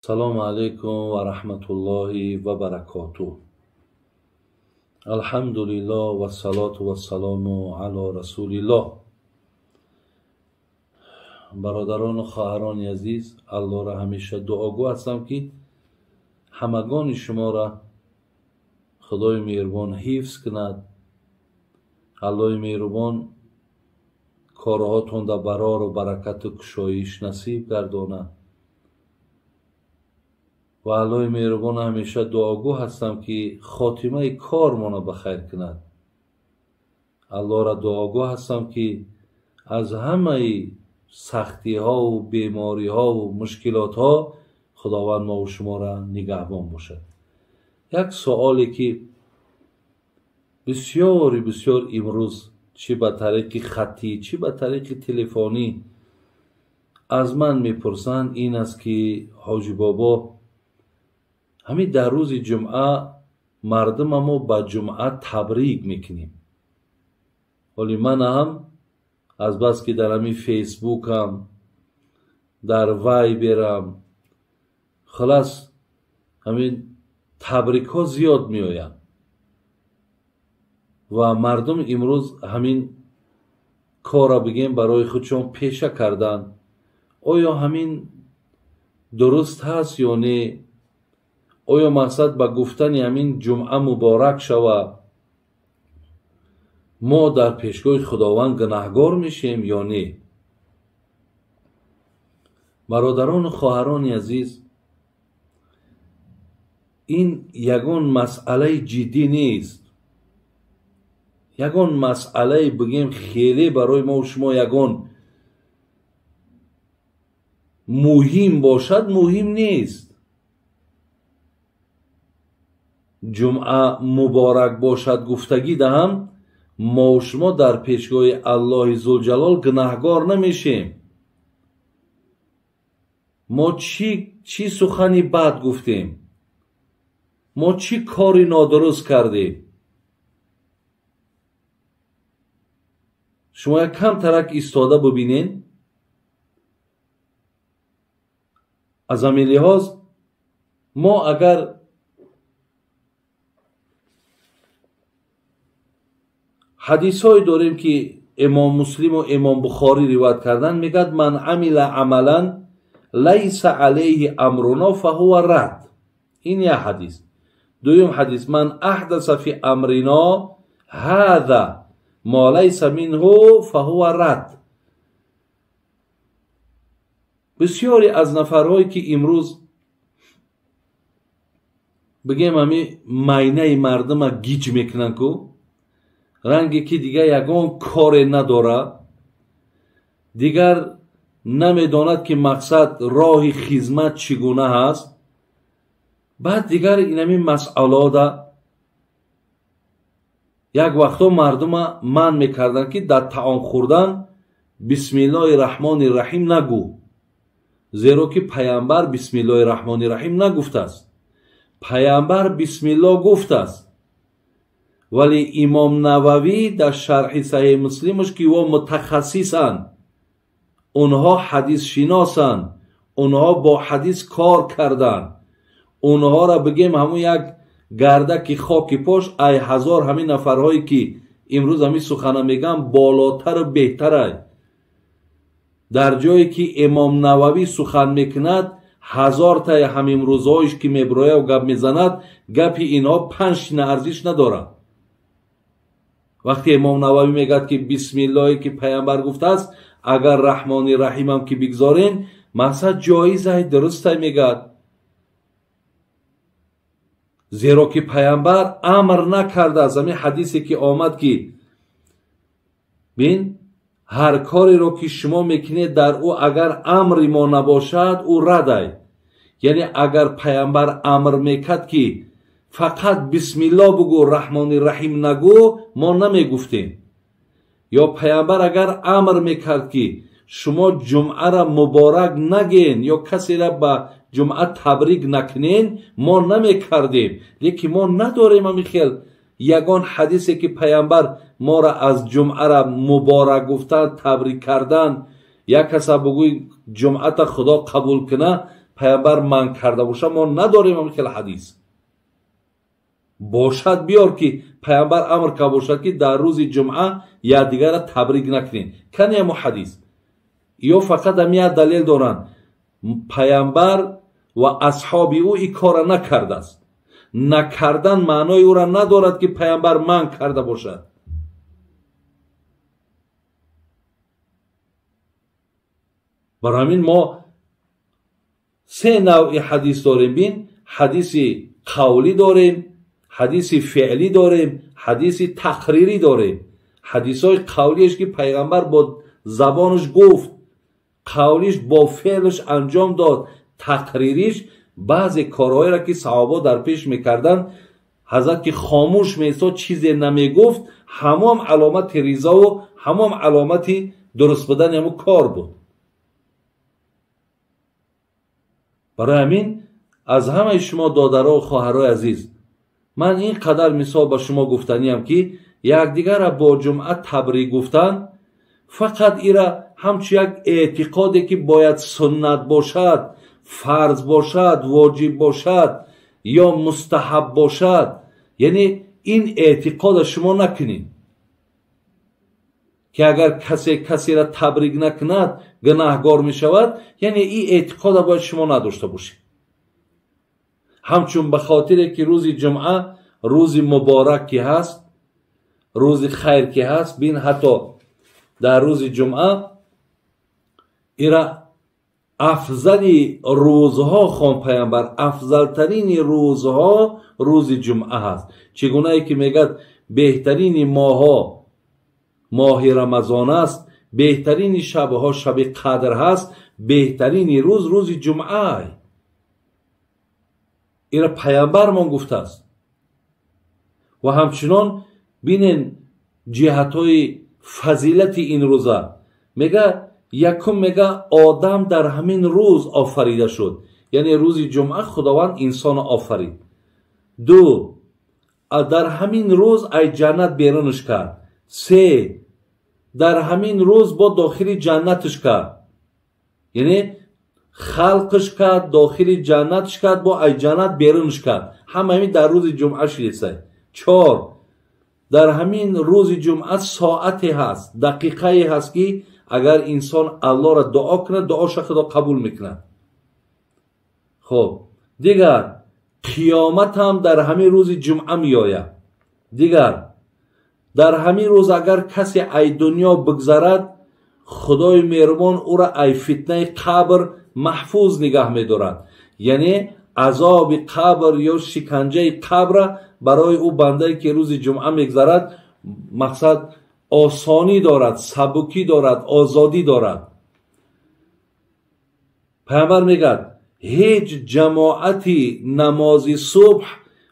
السلام علیکم و رحمت الله و برکاته. الحمدلله و الصلاة و السلام علی رسول الله. برادران و خواهران عزیز، الله را همیشه دعاگو هستم که همگان شما را خدای مهربان حفظ کند. الله مهربان کارهاتون را برار و برکت و کشایش نصیب گرداند. و الله مهربان همیشه دعاگو هستم که خاتمه کارمان بخیر کند. الله را دعاگو هستم که از همه سختی ها و بیماری ها و مشکلات ها خداوند ما و شما را نگهبان باشد. یک سوالی که بسیار امروز چه به طریق خطی چه به طریق تلفنی از من میپرسند این است که حاجی بابا همین در روز جمعه مردم ما با جمعه تبریک میکنیم، ولی من هم از بس که در همین فیسبوک هم در وایبرم خلاص همین تبریک ها زیاد میآیند و مردم امروز همین کار را بگیم برای خودشون پیشه کردن. آیا همین درست هست یا نه؟ آیا مقصد با گفتن همین جمعه مبارک شود ما در پیشگاه خداوند گناهگار میشیم یا نه؟ برادران و خواهران عزیز، این یگان مسئله جدی نیست. یگان مسئله بگیم خیلی برای ما و شما یگان مهم باشد مهم نیست. جمعه مبارک باشد گفتگی دهم، ما و شما در پیشگاه الله ذوالجلال گناهگار نمیشیم. ما چی سخنی بد گفتیم؟ ما چی کاری نادرست کردیم؟ شما یک کم ترک ایستاده ببینین. از همین لحاظ ما اگر حدیث های داریم که امام مسلم و امام بخاری روایت کردن، میگد من عمل عملا لیس علیه امرنا فهو رد. این یک حدیث. دویم حدیث من احدث فی امرنا هذا ما لیس منه فهو رد. بسیاری از نفرهایی که امروز بگیم همین معنی مردم را گیج میکنن که رنگی که دیگر یگان کار نداره، دیگر نمیداند که مقصد راه خدمت چگونه هست، بعد دیگر این همین مسئله دا یک وقتا مردم من میکردن که در طعام خوردن بسم الله الرحمن الرحیم نگو، زیرا که پیامبر بسم الله الرحمن الرحیم نگفته است. پیامبر بسم الله گفته است، ولی امام نووی در شرح صحیح مسلمش که او متخصصند، اونها حدیث شناسند، اونها با حدیث کار کردن، اونها را بگیم همون یک گردک خاک پاش ای هزار همین نفرهایی که امروز همین سخنه میگم بالاتر و بهتره. در جایی که امام نووی سخن میکند 1000 تا همین روزهایش که میبرایه و گپ میزند گپی اینها 5 ارزش نداره. وقتی امام نووی میگد که بسم الله که پیامبر گفته است، اگر رحمان رحیم هم که بگذارین مقصد جایزه درسته میگد، زیرا که پیامبر امر نکرده. از همین حدیثی که آمد که بین هر کاری رو که شما میکنید در او اگر امری ما نباشد او رده. یعنی اگر پیامبر امر میکرد که فقط بسم الله بگو رحمان رحیم نگو، ما نمیگفتیم. یا پیامبر اگر امر میکرد که شما جمعه را مبارک نگین یا کسی را به جمعه تبریک نکنین، ما نمیکردیم. لیکن ما نداریم همین خیل یگان حدیثی که پیامبر ما را از جمعه را مبارک گفتن تبریک کردن. یک کس بگوی جمعه خدا قبول کنه، پیامبر من کرده باشه ما نداریم همین حدیث. باشد بیار که پیامبر امر کرده باشد که در روز جمعه یکدیگر را تبریک نکنین، کنی هم حدیث. یا فقط همین دلیل دارن پیامبر و اصحاب او این کار نکرده است. نکردن معنای او را ندارد که پیامبر من کرده باشد. برای همین ما سه نوع حدیث داریم. بین حدیث قولی داریم، حدیث فعلی داریم، حدیث تقریری داریم. حدیث های قولیش که پیغمبر با زبانش گفت، قولیش با فعلش انجام داد، تقریریش بعضی کارهایی را که صحابه در پیش میکردن حضرت که خاموش میستاد چیزی نمیگفت، همام علامت ریضا و همام علامت درست بودن همون کار بود. برای همین از همه شما دادرها و خواهرای عزیز من این قدر مثال با شما گفتنیم که یکدیگر را با جمعه تبریک گفتن فقط ایرا همچون یک اعتقادی که باید سنت باشد، فرض باشد، واجب باشد یا مستحب باشد، یعنی این اعتقاد شما نکنید که اگر کسی را تبریک نکند گناهگار می شود، یعنی این اعتقاد باید شما نداشته باشید. همچون به خاطر که روز جمعه روز مبارک که هست، روز خیر که هست، بین حتی در روز جمعه ایرا افضل روزها خوان پیامبر، افضل ترین روزها روز جمعه هست. چگونه ای که میگد بهترین ماها ماه رمضان است، بهترین شبها شب قدر هست، بهترین روز روز جمعه. ایرا پیامبر من گفته است. و همچنان بینن جهتهای فضیلت این روزه. میگه یکم میگه آدم در همین روز آفریده شد، یعنی روز جمعه خداوند انسان آفرید. دو، در همین روز ای جنت بیرونش کرد. سه، در همین روز با داخل جنتش کرد، یعنی خلقش کرد، داخل جنتش کرد، با ای جنت بیرونش کرد. همین در روز جمعه شده. چهار، در همین روز جمعه ساعتی هست، دقیقه هست که اگر انسان الله را دعا کنه دعاش خدا قبول میکنه. خب دیگر قیامت هم در همین روز جمعه میآید. دیگر در همین روز اگر کسی ای دنیا بگذرد خدای مهربان او را ای فتنه قبر محفوظ نگه میدارد، یعنی عذاب قبر یا شکنجه قبر برای او بنده که روز جمعه میگذرد مقصد آسانی دارد، سبکی دارد، آزادی دارد. پیامبر میگه هیچ جماعتی نماز صبح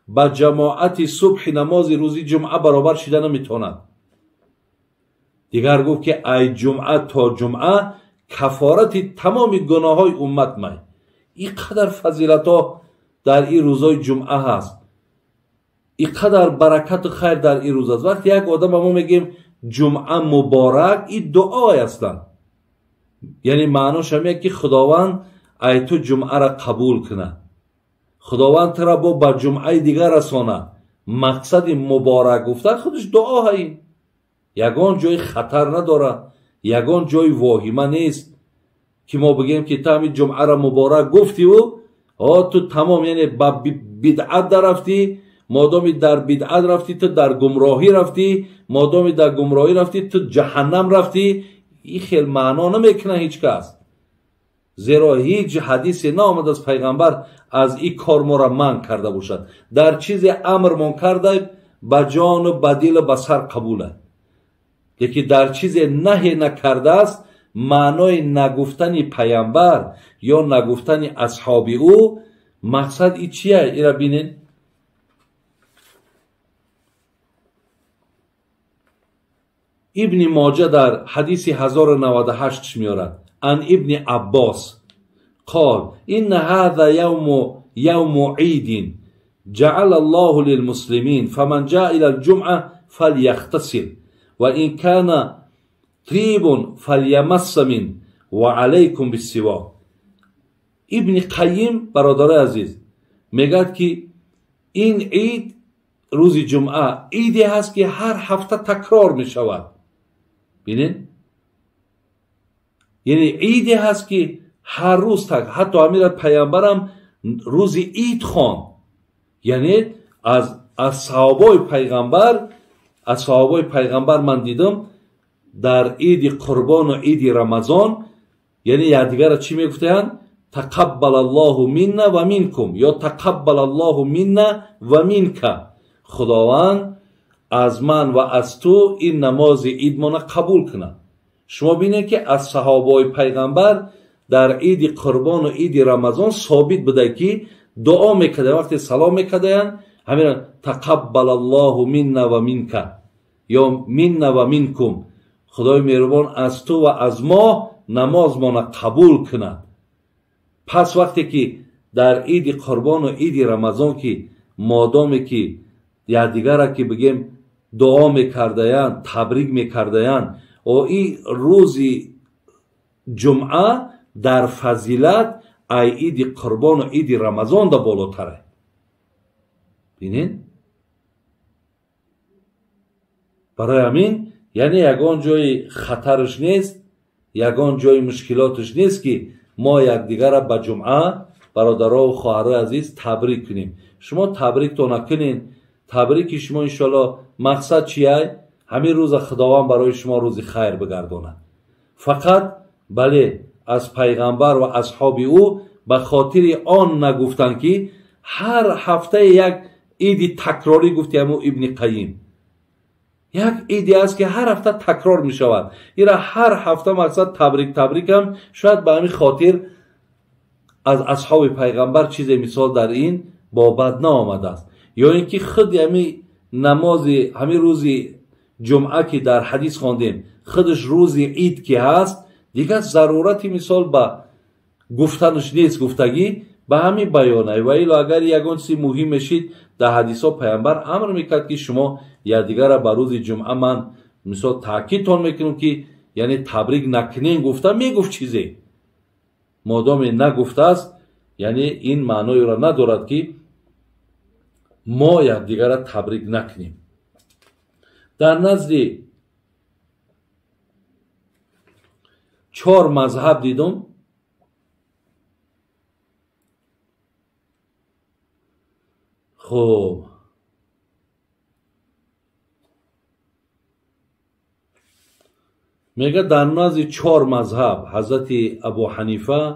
با جماعت صبح نماز روزی جمعه برابر شده نمیتواند. دیگر گفت که ای جمعه تا جمعه کفارت تمام گناه های امت می. این قدر فضیلت ها در این روزای جمعه هست، این قدر برکت و خیر در این روز است. وقتی یک آدم ما میگیم جمعه مبارک، این دعای هستند، یعنی معناش همینه که خداوند ای تو جمعه را قبول کنه، خداوند تو را با جمعه دیگر رسانه. مقصد مبارک گفتن خودش دعا هایی، یگان جای خطر نداره، یگان جای واهمه نیست که ما بگیم که تا همین جمعه را مبارک گفتی و تو تمام، یعنی با بدعت در رفتی، مادامی در بدعت رفتی تو در گمراهی رفتی، مادامی در گمراهی رفتی تو جهنم رفتی. این خیلی معنا نمیکنه هیچ کس، زیرا هیچ حدیث نامد از پیغمبر از این کار ما را منع کرده باشد. در چیز امر من کرده به جان و به دل و به سر قبوله، یکی در چیز نهی نکرده است. معنای نگفتن پیامبر یا نگفتن اصحاب او مقصد ای چیه؟ ای را بینین. ابن ماجه در حدیث 1098 میارد ان ابن عباس قال ان هذا يوم عيد جعل الله للمسلمين فمن جاء الى الجمعه فليغتسل وان كان طيب فليمس من وعليكم بالسواك. ابن قیم برادر عزیز میگد که این عید روز جمعه عیدی هست که هر هفته تکرار می شود. بینید، یعنی عیدی هست که هر روز حتی امیر پیامبرم روز عید خواند. یعنی از صحابه پیغمبر من دیدم در عید قربان و عید رمضان، یعنی یادگار چی میگفتند؟ تقبل الله منا و منکم، یا تقبل الله منا و منک، خداوند از من و از تو این نماز عید مون قبول کنه. شما بینید که از صحابه پیغمبر در عید قربان و عید رمضان ثابت بوده که دعا میکردن، وقتی سلام میکردن همین تقبل الله منا و منک یا منا و منکم، خدای مهربان از تو و از ما نماز ما قبول کنه. پس وقتی که در عید قربان و عید رمضان که مادامی که یادگار که بگیم دعا میکردن، تبریک میکردن، و این روز جمعه در فضیلت ای عید قربان و عید رمضان دا بالاتره. بینید، برای همین یعنی یگان جای خطرش نیست، یگان جای مشکلاتش نیست که ما یکدیگر به جمعه برادرها و خواهرای عزیز تبریک کنیم. شما تبریک تو نکنین، تبریک شما انشالله مقصد چیه؟ همین روز خداوند برای شما روز خیر بگرداند. فقط بله از پیغمبر و اصحاب او به خاطر آن نگفتن که هر هفته یک عید تکراری گفتیم. ابن قیم یک عیدی است که هر هفته تکرار می شود. ایرا هر هفته مقصد تبریک هم شاید به همین خاطر از اصحاب پیغمبر چیز مثال در این بابت نآمده است، یا اینکه خود همین نماز همین روز جمعه که در حدیث خواندیم خودش روز عید که هست دیگه ضرورتی مثال به گفتنش نیست، گفتگی به همین بیانه. و الا اگر یگان چیز مهم میشید در حدیث ها پیامبر امر میکرد که شما یادگار را به روز جمعه من مثال تاکید تون میکنم که یعنی تبریک نکنین گفته، میگفت چیزی مادام نگفته است یعنی این معنی را ندارد که ما یکدیگر را تبریک نکنیم. در نزد 4 مذهب دیدم. خب میگه در نزد 4 مذهب حضرت ابو حنیفه،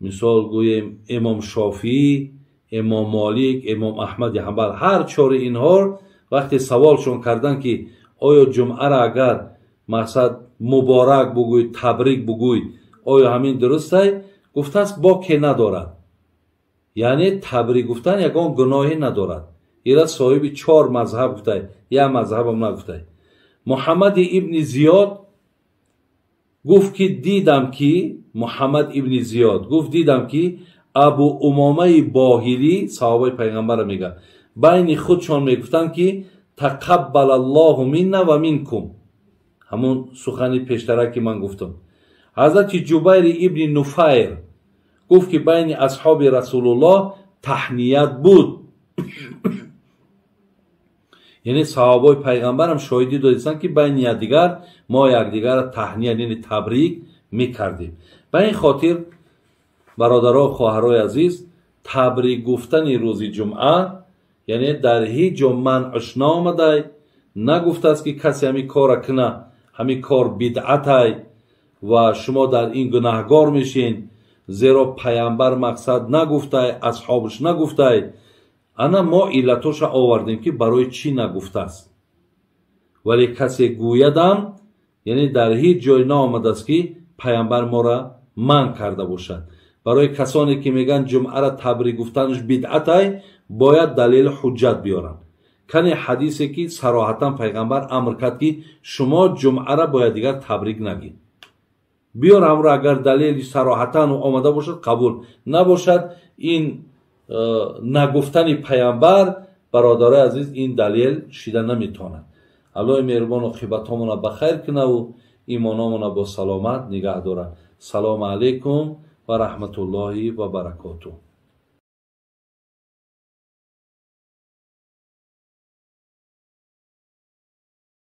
مثال گویم امام شافعی، امام مالک، امام احمد حنبل، هر 4 اینها وقتی سوالشون کردن که آیا جمعه را اگر مقصد مبارک بگوی، تبریک بگوی، آیا همین درسته؟ گفته است با که ندارد، یعنی تبریک گفتن یکان گناهی ندارد. ایرا صاحب 4 مذهب گفته، یا مذهب هم نگفته. محمد ابن زیاد گفت که دیدم که ابو امامه باهلی صحابه پیغمبر میگه بین خودشان میگفتن که تقبل الله منا و منکم، همون سخنی پیشتره که من گفتم. حضرت جبیر ابن نفیر گفت که بین اصحاب رسول الله تهنیت بود. یعنی صحابه پیغمبر هم شاهدی دادن که بین یکدیگر ما یکدیگر تهنیت یعنی تبریک میکردیم. به این خاطر برادرها و خواهرای عزیز تبریک گفتن روز جمعه یعنی در هیچ جا منعش نآمده، نگفته است که کسی همین کار کنه همین کار بدعت و شما در این گناهگار میشین، زیرا پیامبر مقصد نگفته، اصحابش نگفته. انا ما علتش آوردیم که برای چی نگفته است، ولی کسی گویدم یعنی در هیچ جای نآمده است که پیامبر ما را منع کرده باشد. برای کسانی که میگن جمعه را تبریک گفتنش بدعت باید دلیل حجت بیارن. کنی حدیثی که صراحتا پیغمبر امر کرد که شما جمعه را باید دیگر تبریک نگید، بیار امر اگر دلیل صراحتا آمده باشد قبول نباشد. این نگفتن پیامبر برادرای عزیز این دلیل شیده نمیتواند. الله مهربان و خیبتامون را بخیر کنه و ایمانامون را با سلامت نگه داره. سلام علیکم و و رحمت الله و برکاته.